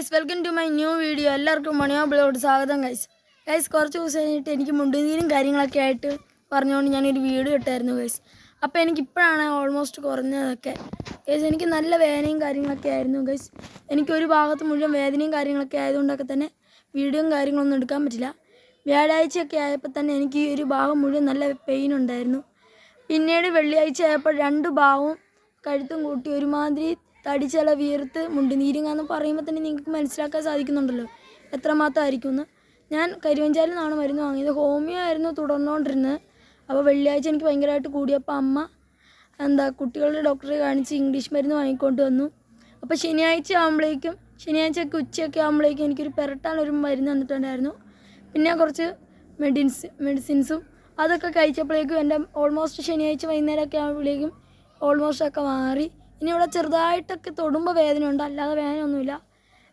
Guys, welcome to my new video. എല്ലാവർക്കും മണിയാമ്പിളോട് സ്വാഗതം ഗൈസ്. കുറച്ച് ദിവസം കഴിഞ്ഞിട്ട് എനിക്ക് മുണ്ടുനീരും കാര്യങ്ങളൊക്കെ ആയിട്ട് പറഞ്ഞുകൊണ്ട് ഞാനൊരു വീഡിയോ ഇട്ടായിരുന്നു ഗൈസ്. അപ്പോൾ എനിക്കിപ്പോഴാണ് ഓൾമോസ്റ്റ് കുറഞ്ഞതൊക്കെ ഗൈസ്. എനിക്ക് നല്ല വേദനയും കാര്യങ്ങളൊക്കെ ആയിരുന്നു ഗൈസ്. എനിക്കൊരു ഭാഗത്ത് മുഴുവൻ വേദനയും കാര്യങ്ങളൊക്കെ ആയതുകൊണ്ടൊക്കെ തന്നെ വീഡിയോയും കാര്യങ്ങളൊന്നും എടുക്കാൻ പറ്റില്ല. വ്യാഴാഴ്ചയൊക്കെ ആയപ്പോൾ തന്നെ എനിക്ക് ഈ ഒരു ഭാഗം മുഴുവൻ നല്ല പെയിൻ ഉണ്ടായിരുന്നു. പിന്നീട് വെള്ളിയാഴ്ച ആയപ്പോൾ രണ്ട് ഭാഗവും കഴുത്തും കൂട്ടി ഒരുമാതിരി തടിച്ചല വീർത്ത് മുണ്ടുനീരുങ്ങാന്ന് പറയുമ്പോൾ തന്നെ നിങ്ങൾക്ക് മനസ്സിലാക്കാൻ സാധിക്കുന്നുണ്ടല്ലോ എത്രമാത്രമായിരിക്കും എന്ന്. ഞാൻ കരുവഞ്ചാലിൽ നിന്നാണ് മരുന്ന് വാങ്ങിയത്. ഹോമിയോ ആയിരുന്നു തുടർന്നുകൊണ്ടിരുന്നത്. അപ്പോൾ വെള്ളിയാഴ്ച എനിക്ക് ഭയങ്കരമായിട്ട് കൂടിയപ്പോൾ അമ്മ കുട്ടികളുടെ ഡോക്ടറെ കാണിച്ച് ഇംഗ്ലീഷ് മരുന്ന് വാങ്ങിക്കൊണ്ട് വന്നു. അപ്പോൾ ശനിയാഴ്ചയൊക്കെ ഉച്ചയൊക്കെ ആകുമ്പോഴേക്കും എനിക്കൊരു പെരട്ടാനൊരു മരുന്ന് തന്നിട്ടുണ്ടായിരുന്നു. പിന്നെ കുറച്ച് മെഡിസിൻസും അതൊക്കെ കഴിച്ചപ്പോഴേക്കും എൻ്റെ ഓൾമോസ്റ്റ് ശനിയാഴ്ച വൈകുന്നേരമൊക്കെ ആകുമ്പോഴേക്കും ഓൾമോസ്റ്റ് ഒക്കെ മാറി. ഇനി ഇവിടെ ചെറുതായിട്ടൊക്കെ തൊടുമ്പോൾ വേദനയുണ്ട്, അല്ലാതെ വേദനയൊന്നുമില്ല.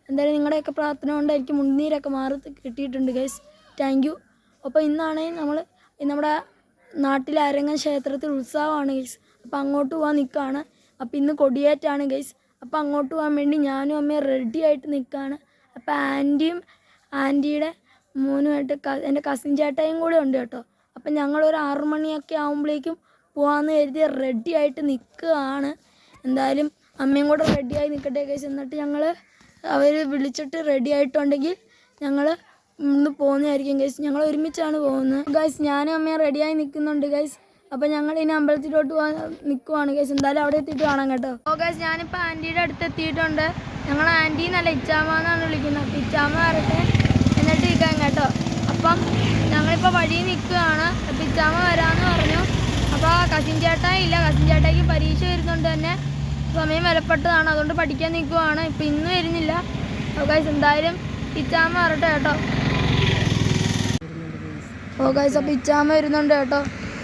എന്തായാലും നിങ്ങളുടെയൊക്കെ പ്രാർത്ഥന കൊണ്ട് എനിക്ക് മുൻനീരൊക്കെ മാറി കിട്ടിയിട്ടുണ്ട് ഗൈസ്. Thank you. അപ്പോൾ ഇന്നാണെങ്കിൽ നമ്മുടെ നാട്ടിലെ അരങ്ങൻ ക്ഷേത്രത്തിൽ ഉത്സവമാണ് ഗൈസ്. അപ്പോൾ അങ്ങോട്ട് പോകാൻ നിൽക്കുകയാണ്. അപ്പോൾ ഇന്ന് കൊടിയേറ്റാണ് ഗൈസ്. അപ്പോൾ അങ്ങോട്ട് പോകാൻ വേണ്ടി ഞാനും അമ്മയും റെഡി ആയിട്ട് നിൽക്കുകയാണ്. അപ്പോൾ ആൻറ്റിയുടെ മോനുമായിട്ട് എൻ്റെ കസിൻ ചേട്ടായും കൂടെ ഉണ്ട് കേട്ടോ. അപ്പം ഞങ്ങളൊരു 6 മണിയൊക്കെ ആകുമ്പോഴേക്കും പോകാമെന്ന് കരുതി റെഡി ആയിട്ട് നിൽക്കുകയാണ്. എന്തായാലും അമ്മയും കൂടെ റെഡിയായി നിൽക്കട്ടെ ഗൈസ്. എന്നിട്ട് അവർ വിളിച്ചിട്ട് റെഡി ആയിട്ടുണ്ടെങ്കിൽ ഞങ്ങൾ ഇന്ന് പോകുന്നതായിരിക്കും ഗൈസ്. ഞങ്ങൾ ഒരുമിച്ചാണ് പോകുന്നത് ഗൈസ്. ഞാനും അമ്മയും റെഡിയായി നിൽക്കുന്നുണ്ട് ഗൈസ്. അപ്പോൾ ഞങ്ങൾ ഇനി അമ്പലത്തിലോട്ട് പോകാൻ നിൽക്കുവാണ് ഗൈസ്. എന്തായാലും അവിടെ എത്തിയിട്ട് കാണാം കേട്ടോ. ഗൈസ്, ഞാനിപ്പോൾ ആൻറ്റിയുടെ അടുത്ത് എത്തിയിട്ടുണ്ട്. ഞങ്ങൾ ആൻറ്റി എന്നല്ല ഇച്ചാമ്മ എന്നാണ് വിളിക്കുന്നത്. അപ്പോൾ ഇച്ചാമ്മ വരട്ടെ എന്നിട്ട് നിൽക്കാം കേട്ടോ. അപ്പം ഞങ്ങളിപ്പോൾ വഴി നിൽക്കുകയാണ്. അപ്പോൾ ഇച്ചാമ്മ വരാമെന്ന് പറഞ്ഞു. അപ്പോൾ കസിൻ ചേട്ടായി ഇല്ല, കസിൻ ചേട്ടായിക്ക് പരീക്ഷ വരുന്നുണ്ട് തന്നെ, സമയം വിലപ്പെട്ടതാണ്, അതുകൊണ്ട് പഠിക്കാൻ നിൽക്കുവാണ്. ഇപ്പം ഇന്ന് വരുന്നില്ല. ഗൈസ്, എന്തായാലും ഇച്ചാമ്മ വരട്ടെ കേട്ടോ. ഗൈസ്, അപ്പോൾ ഇച്ചാമ്മ വരുന്നുണ്ട് കേട്ടോ.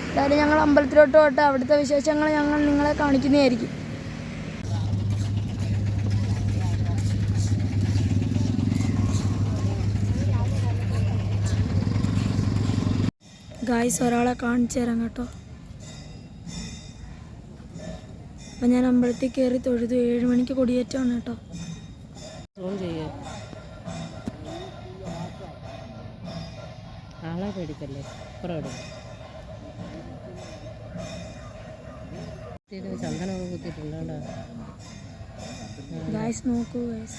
എന്തായാലും ഞങ്ങൾ അമ്പലത്തിലോട്ട് പോട്ടെ. അവിടുത്തെ വിശേഷങ്ങൾ ഞങ്ങൾ നിങ്ങളെ കാണിക്കുന്നതായിരിക്കും. ഗൈസ്, ഒരാളെ കാണിച്ചു തരാം കേട്ടോ. അപ്പം ഞാൻ അമ്പലത്തിൽ കയറി തൊഴുതു. 7 മണിക്ക് കൊടിയേറ്റാണ് കേട്ടോ. ആളെ പേടിക്കല്ലേ, ചന്ദനമൊക്കെ കുത്തിയിട്ടുണ്ട്. ഗൈസ് നോക്കൂ ഗൈസ്.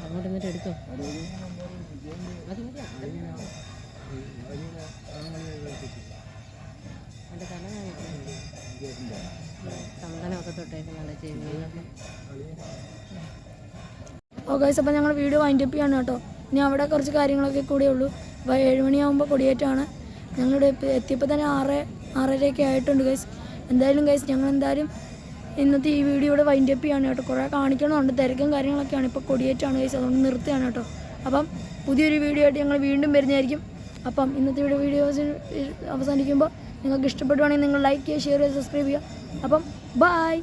അങ്ങോട്ട് എന്നിട്ട് എടുത്തോ. എൻ്റെ തല ചന്ദനമൊക്കെ തൊട്ടേക്കുന്നുണ്ട് ചെവിയിലൊക്കെ. ഗൈസ്, അപ്പോൾ ഞങ്ങൾ വീഡിയോ വൈൻഡപ്പ് ചെയ്യാണ് കേട്ടോ. ഇനി അവിടെ കുറച്ച് കാര്യങ്ങളൊക്കെ കൂടെ ഉള്ളൂ. അപ്പോൾ 7 മണിയാകുമ്പോൾ കൊടിയേറ്റാണ്. ഞങ്ങളുടെ എത്തിയപ്പോൾ തന്നെ 6:30 ആയിട്ടുണ്ട് ഗൈസ്. എന്തായാലും ഗൈസ്, ഞങ്ങൾ ഇന്നത്തെ ഈ വീഡിയോ ഇവിടെ വൈൻഡപ്പ് ചെയ്യാണ് കേട്ടോ. കുറേ കാണിക്കണമുണ്ട്, തിരക്കും കാര്യങ്ങളൊക്കെയാണ്. ഇപ്പോൾ കൊടിയേറ്റാണ് ഗൈസ്, അതുകൊണ്ട് നിർത്തുകയാണ് കേട്ടോ. അപ്പം പുതിയൊരു വീഡിയോ ആയിട്ട് ഞങ്ങൾ വീണ്ടും വരുന്നതായിരിക്കും. അപ്പം ഇന്നത്തെ വീഡിയോസ് അവസാനിക്കുമ്പോൾ നിങ്ങൾക്ക് ഇഷ്ടപ്പെടുവാണെങ്കിൽ നിങ്ങൾ ലൈക്ക് ചെയ്യുക, ഷെയർ ചെയ്യുക, സബ്സ്ക്രൈബ് ചെയ്യുക. അപ്പം ബൈ.